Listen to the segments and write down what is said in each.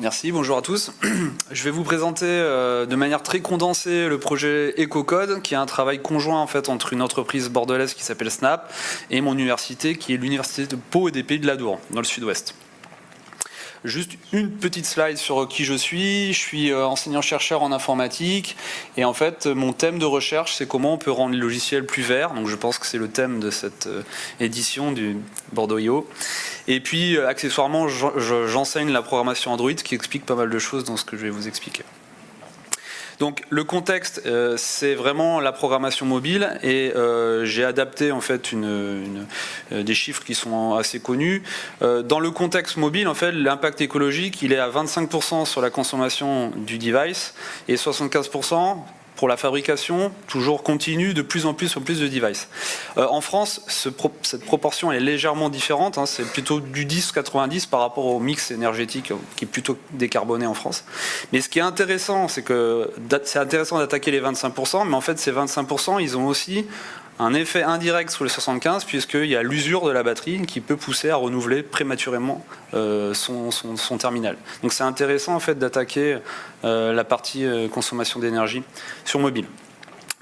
Merci, bonjour à tous. Je vais vous présenter de manière très condensée le projet EcoCode, qui est un travail conjoint en fait entre une entreprise bordelaise qui s'appelle Snap et mon université, qui est l'université de Pau et des Pays de l'Adour, dans le sud-ouest. Juste une petite slide sur qui je suis. Je suis enseignant-chercheur en informatique et en fait mon thème de recherche c'est comment on peut rendre les logiciels plus verts. Donc je pense que c'est le thème de cette édition du Bordeaux.io. Et puis accessoirement j'enseigne la programmation Android, qui explique pas mal de choses dans ce que je vais vous expliquer. Donc le contexte, c'est vraiment la programmation mobile et j'ai adapté en fait des chiffres qui sont assez connus. Dans le contexte mobile, en fait, l'impact écologique, il est à 25% sur la consommation du device et 75% pour la fabrication, toujours continue, de plus en plus de devices. En France, cette proportion est légèrement différente, hein, c'est plutôt du 10-90 par rapport au mix énergétique qui est plutôt décarboné en France. Mais ce qui est intéressant, c'est que c'est intéressant d'attaquer les 25%, mais en fait ces 25%, ils ont aussi un effet indirect sur les 75, puisqu'il y a l'usure de la batterie qui peut pousser à renouveler prématurément son terminal. Donc c'est intéressant en fait d'attaquer la partie consommation d'énergie sur mobile,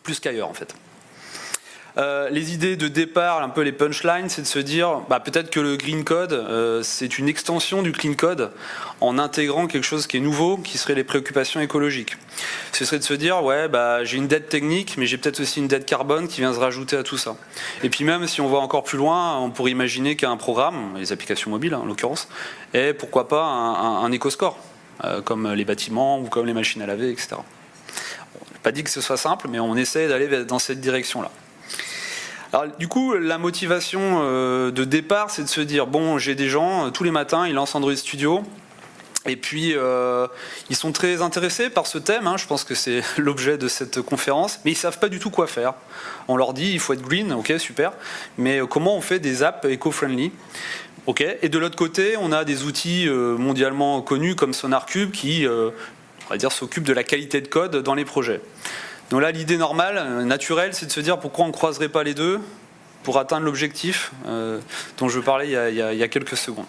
plus qu'ailleurs en fait. Les idées de départ, un peu les punchlines, c'est de se dire peut-être que le Green Code, c'est une extension du Clean Code en intégrant quelque chose qui est nouveau, qui serait les préoccupations écologiques. Ce serait de se dire, ouais, j'ai une dette technique, mais j'ai peut-être aussi une dette carbone qui vient se rajouter à tout ça. Et puis même si on va encore plus loin, on pourrait imaginer qu'un programme, les applications mobiles en l'occurrence, est pourquoi pas un éco-score, comme les bâtiments ou comme les machines à laver, etc. On n'a pas dit que ce soit simple, mais on essaie d'aller dans cette direction-là. Alors, du coup, la motivation de départ, c'est de se dire, bon, j'ai des gens, tous les matins, ils lancent Android Studio, et puis ils sont très intéressés par ce thème, hein, je pense que c'est l'objet de cette conférence, mais ils ne savent pas du tout quoi faire. On leur dit, il faut être green, ok, super, mais comment on fait des apps éco-friendly ? Ok. Et de l'autre côté, on a des outils mondialement connus comme SonarCube qui, on va dire, s'occupent de la qualité de code dans les projets. Donc là, l'idée normale, naturelle, c'est de se dire pourquoi on ne croiserait pas les deux pour atteindre l'objectif dont je parlais il y a quelques secondes.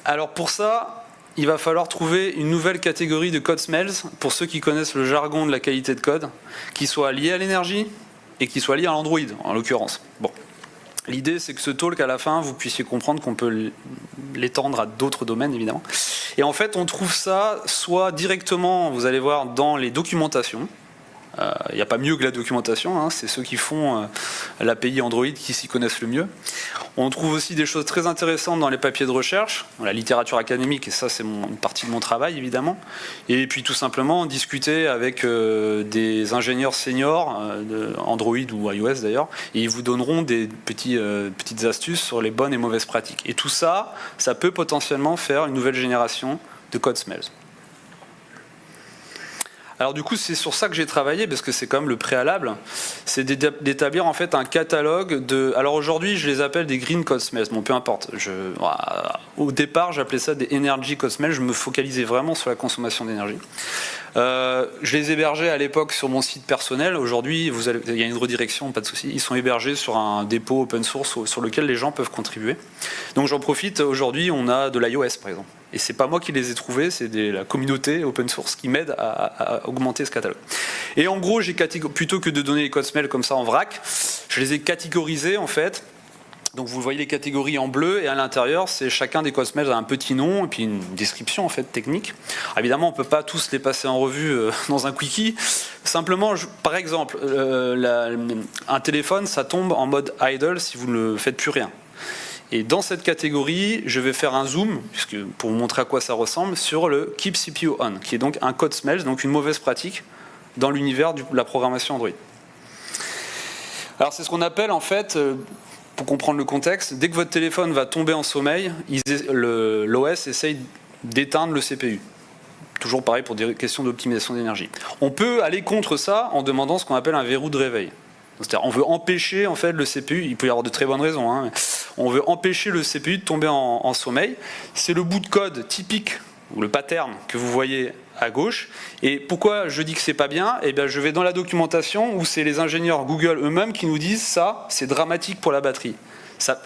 Alors pour ça, il va falloir trouver une nouvelle catégorie de code smells, pour ceux qui connaissent le jargon de la qualité de code, qui soit lié à l'énergie et qui soit lié à l'Android, en l'occurrence. Bon. L'idée, c'est que ce talk, à la fin, vous puissiez comprendre qu'on peut l'étendre à d'autres domaines, évidemment. Et en fait, on trouve ça soit directement, vous allez voir, dans les documentations. Il n'y a pas mieux que la documentation, hein, c'est ceux qui font l'API Android qui s'y connaissent le mieux. On trouve aussi des choses très intéressantes dans les papiers de recherche, dans la littérature académique, et ça c'est une partie de mon travail évidemment. Et puis tout simplement discuter avec des ingénieurs seniors, Android ou iOS d'ailleurs, et ils vous donneront des petites astuces sur les bonnes et mauvaises pratiques. Et tout ça, ça peut potentiellement faire une nouvelle génération de code smells. Alors du coup, c'est sur ça que j'ai travaillé, parce que c'est quand même le préalable, c'est d'établir en fait un catalogue de... Alors aujourd'hui, je les appelle des green code smells, bon peu importe. Au départ, j'appelais ça des energy code smells, je me focalisais vraiment sur la consommation d'énergie. Je les hébergeais à l'époque sur mon site personnel. Aujourd'hui, il y a une redirection, pas de souci. Ils sont hébergés sur un dépôt open source sur lequel les gens peuvent contribuer. Donc j'en profite. Aujourd'hui, on a de l'iOS, par exemple. Et c'est pas moi qui les ai trouvés, c'est la communauté open source qui m'aide à augmenter ce catalogue. Et en gros, plutôt que de donner les code smells comme ça en vrac, je les ai catégorisés en fait. Donc vous voyez les catégories en bleu et à l'intérieur, c'est chacun des code smells a un petit nom et puis une description en fait technique. Alors, évidemment, on peut pas tous les passer en revue dans un quickie. Simplement, par exemple, un téléphone, ça tombe en mode idle si vous ne faites plus rien. Et dans cette catégorie, je vais faire un zoom, pour vous montrer à quoi ça ressemble, sur le Keep CPU On, qui est donc un code smells, donc une mauvaise pratique dans l'univers de la programmation Android. Alors c'est ce qu'on appelle en fait, pour comprendre le contexte, dès que votre téléphone va tomber en sommeil, l'OS essaye d'éteindre le CPU. Toujours pareil pour des questions d'optimisation d'énergie. On peut aller contre ça en demandant ce qu'on appelle un verrou de réveil. C'est-à-dire on veut empêcher en fait le CPU, il peut y avoir de très bonnes raisons, hein, on veut empêcher le CPU de tomber en sommeil. C'est le bout de code typique, ou le pattern que vous voyez à gauche. Et pourquoi je dis que c'est pas bien ? Eh bien, je vais dans la documentation où c'est les ingénieurs Google eux-mêmes qui nous disent ça, c'est dramatique pour la batterie.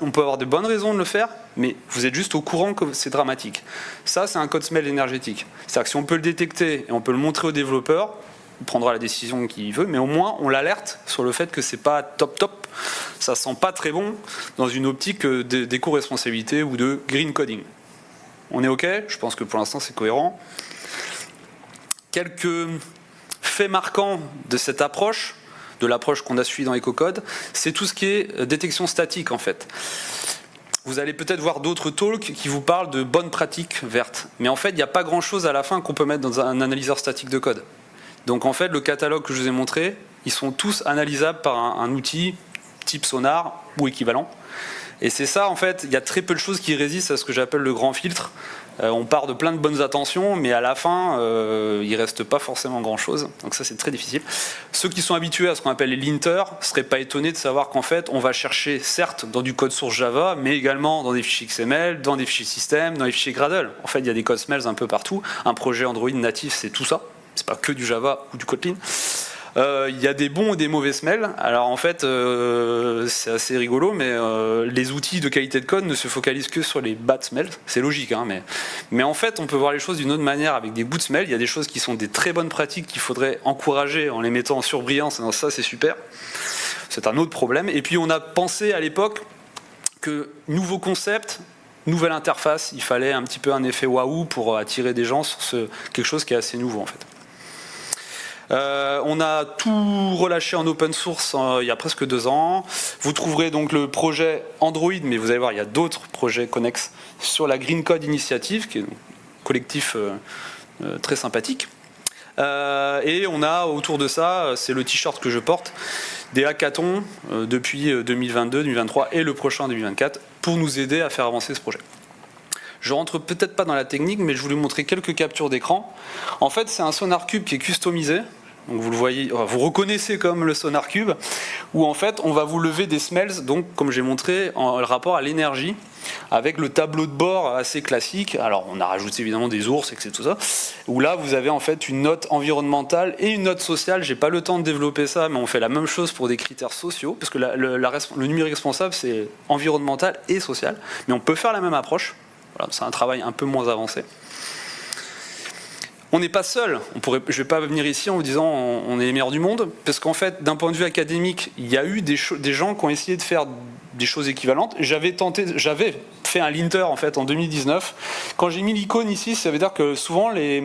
On peut avoir de bonnes raisons de le faire, mais vous êtes juste au courant que c'est dramatique. Ça, c'est un code smell énergétique. C'est-à-dire que si on peut le détecter et on peut le montrer au développeur, il prendra la décision qu'il veut, mais au moins on l'alerte sur le fait que c'est pas top, ça sent pas très bon dans une optique d'éco-responsabilité ou de green coding. On est OK? Je pense que pour l'instant c'est cohérent. Quelques faits marquants de cette approche, de l'approche qu'on a suivie dans EcoCode, c'est tout ce qui est détection statique en fait. Vous allez peut-être voir d'autres talks qui vous parlent de bonnes pratiques vertes. Mais en fait, il n'y a pas grand-chose à la fin qu'on peut mettre dans un analyseur statique de code. Donc en fait, le catalogue que je vous ai montré, ils sont tous analysables par un outil type Sonar ou équivalent. Et c'est ça, en fait, il y a très peu de choses qui résistent à ce que j'appelle le grand filtre. On part de plein de bonnes intentions, mais à la fin, il ne reste pas forcément grand-chose. Donc ça, c'est très difficile. Ceux qui sont habitués à ce qu'on appelle les linters ne seraient pas étonnés de savoir qu'en fait, on va chercher, certes, dans du code source Java, mais également dans des fichiers XML, dans des fichiers système, dans des fichiers Gradle. En fait, il y a des code smells un peu partout. Un projet Android natif, c'est tout ça. C'est pas que du Java ou du Kotlin. Il y a des bons et des mauvais smells. Alors en fait, c'est assez rigolo, mais les outils de qualité de code ne se focalisent que sur les bad smells. C'est logique, hein, mais en fait, on peut voir les choses d'une autre manière avec des good smells. Il y a des choses qui sont des très bonnes pratiques qu'il faudrait encourager en les mettant en surbrillance. Et ça, c'est super. C'est un autre problème. Et puis, on a pensé à l'époque que nouveau concept, nouvelle interface, il fallait un petit peu un effet waouh pour attirer des gens sur quelque chose qui est assez nouveau en fait. On a tout relâché en open source il y a presque 2 ans. Vous trouverez donc le projet Android, mais vous allez voir, il y a d'autres projets connexes sur la Green Code Initiative, qui est un collectif très sympathique. Et on a autour de ça, c'est le t-shirt que je porte, des hackathons depuis 2022, 2023 et le prochain 2024 pour nous aider à faire avancer ce projet. Je rentre peut-être pas dans la technique, mais je voulais vous montrer quelques captures d'écran. En fait, c'est un Sonar Cube qui est customisé. Donc vous le voyez, vous reconnaissez comme le Sonar Cube, où en fait on va vous lever des smells, donc comme j'ai montré, en rapport à l'énergie, avec le tableau de bord assez classique. Alors on a rajouté évidemment des ours, etc. Tout ça, où là vous avez en fait une note environnementale et une note sociale. J'ai pas le temps de développer ça, mais on fait la même chose pour des critères sociaux, parce que le numérique responsable c'est environnemental et social, mais on peut faire la même approche. Voilà, c'est un travail un peu moins avancé. On n'est pas seul. Je ne vais pas venir ici en vous disant on est les meilleurs du monde, parce qu'en fait, d'un point de vue académique, il y a eu des gens qui ont essayé de faire des choses équivalentes. J'avais fait un linter en fait en 2019. Quand j'ai mis l'icône ici, ça veut dire que souvent les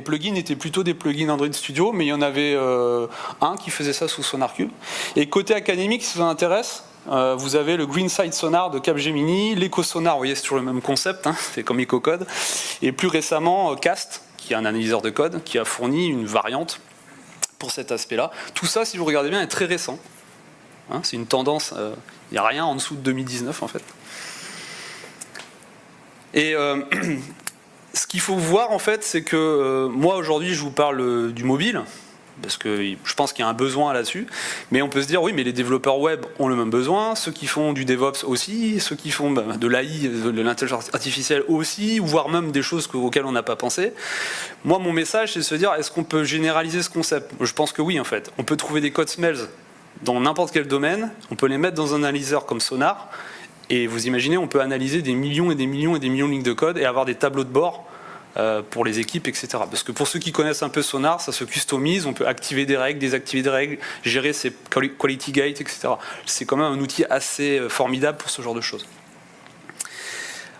plugins étaient plutôt des plugins Android Studio, mais il y en avait un qui faisait ça sous SonarCube. Et côté académique, si ça vous intéresse, vous avez le Greenside Sonar de Capgemini, l'EcoSonar, vous voyez, c'est toujours le même concept, hein, c'est comme EcoCode. Et plus récemment, Cast, qui est un analyseur de code, qui a fourni une variante pour cet aspect-là. Tout ça, si vous regardez bien, est très récent. Hein, c'est une tendance, il n'y a rien en dessous de 2019 en fait. Et ce qu'il faut voir en fait, c'est que moi aujourd'hui je vous parle du mobile, parce que je pense qu'il y a un besoin là-dessus, mais on peut se dire oui, mais les développeurs web ont le même besoin, ceux qui font du DevOps aussi, ceux qui font de l'AI, de l'intelligence artificielle aussi, voire même des choses auxquelles on n'a pas pensé. Moi, mon message, c'est de se dire, est-ce qu'on peut généraliser ce concept? Je pense que oui, en fait. On peut trouver des code smells dans n'importe quel domaine, on peut les mettre dans un analyseur comme Sonar, et vous imaginez, on peut analyser des millions et des millions et des millions de lignes de code et avoir des tableaux de bord pour les équipes, etc. Parce que pour ceux qui connaissent un peu Sonar, ça se customise, on peut activer des règles, désactiver des règles, gérer ses quality gates, etc. C'est quand même un outil assez formidable pour ce genre de choses.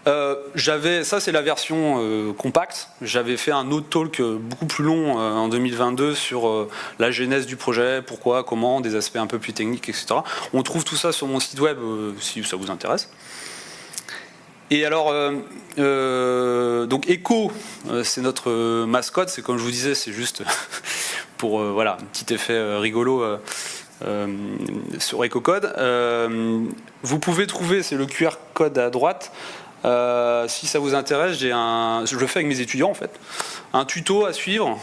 Ça c'est la version compacte. J'avais fait un autre talk beaucoup plus long en 2022 sur la genèse du projet, pourquoi, comment, des aspects un peu plus techniques, etc. On trouve tout ça sur mon site web si ça vous intéresse. Et alors, donc Echo, c'est notre mascotte, c'est comme je vous disais, c'est juste pour voilà, un petit effet rigolo sur EcoCode. Vous pouvez trouver, c'est le QR code à droite, si ça vous intéresse, je le fais avec mes étudiants en fait, un tuto à suivre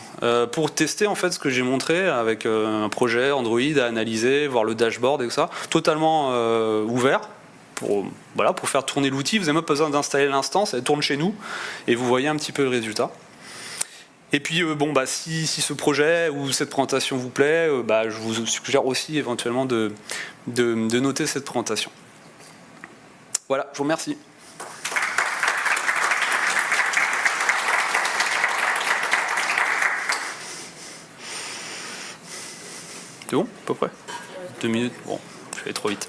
pour tester en fait ce que j'ai montré avec un projet Android à analyser, voir le dashboard et tout ça, totalement ouvert. Pour faire tourner l'outil, vous n'avez même pas besoin d'installer l'instance, elle tourne chez nous et vous voyez un petit peu le résultat. Et puis si ce projet ou cette présentation vous plaît, je vous suggère aussi éventuellement de noter cette présentation. Voilà, je vous remercie. C'est bon, à peu près 2 minutes, bon, je vais aller trop vite.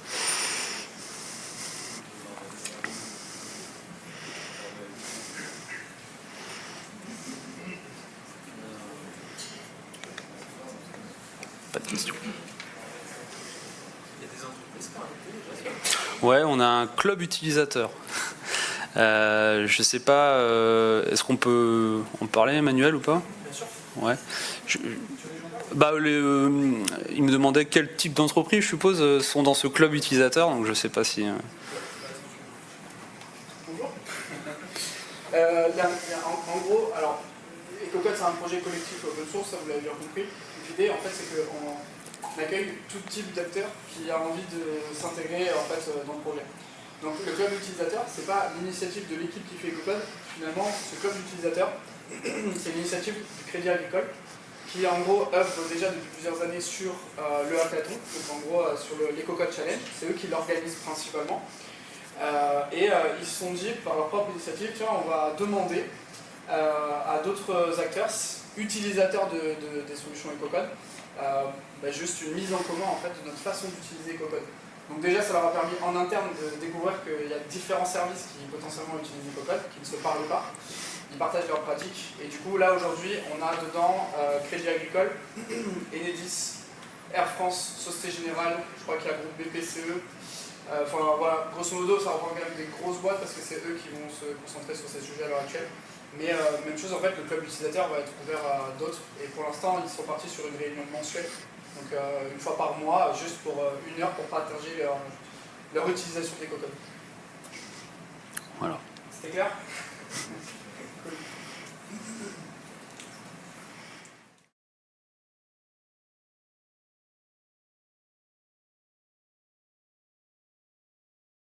Pas de questions. Ouais, on a un club utilisateur. Je sais pas, est-ce qu'on peut en parler, Emmanuel, ou pas? Bien sûr. Ouais. Il me demandait quel type d'entreprise, je suppose, sont dans ce club utilisateur, donc je sais pas si. Bonjour. En gros, alors, EcoCode c'est un projet collectif open source, ça vous l'avez bien compris. L'idée en fait c'est qu'on accueille tout type d'acteurs qui a envie de s'intégrer en fait dans le projet. Donc le club utilisateur, c'est pas l'initiative de l'équipe qui fait EcoCode, finalement ce club utilisateur, c'est l'initiative du Crédit Agricole qui en gros œuvre déjà depuis plusieurs années sur le hackathon, donc en gros sur l'EcoCode Challenge, c'est eux qui l'organisent principalement. Ils se sont dit par leur propre initiative, tiens, on va demander à d'autres acteurs, utilisateurs des solutions EcoCode, juste une mise en commun en fait, de notre façon d'utiliser EcoCode. Donc déjà ça leur a permis en interne de découvrir qu'il y a différents services qui potentiellement utilisent EcoCode, qui ne se parlent pas, ils partagent leurs pratiques, et du coup là aujourd'hui on a dedans Crédit Agricole, Enedis, Air France, Société Générale, je crois qu'il y a groupe BPCE. Enfin voilà, grosso modo ça reprend quand même des grosses boîtes parce que c'est eux qui vont se concentrer sur ces sujets à l'heure actuelle. Mais même chose en fait, le club utilisateur va être ouvert à d'autres et pour l'instant ils sont partis sur une réunion mensuelle, donc une fois par mois, juste pour 1 heure pour partager leur utilisation d'EcoCode. Voilà. C'était clair?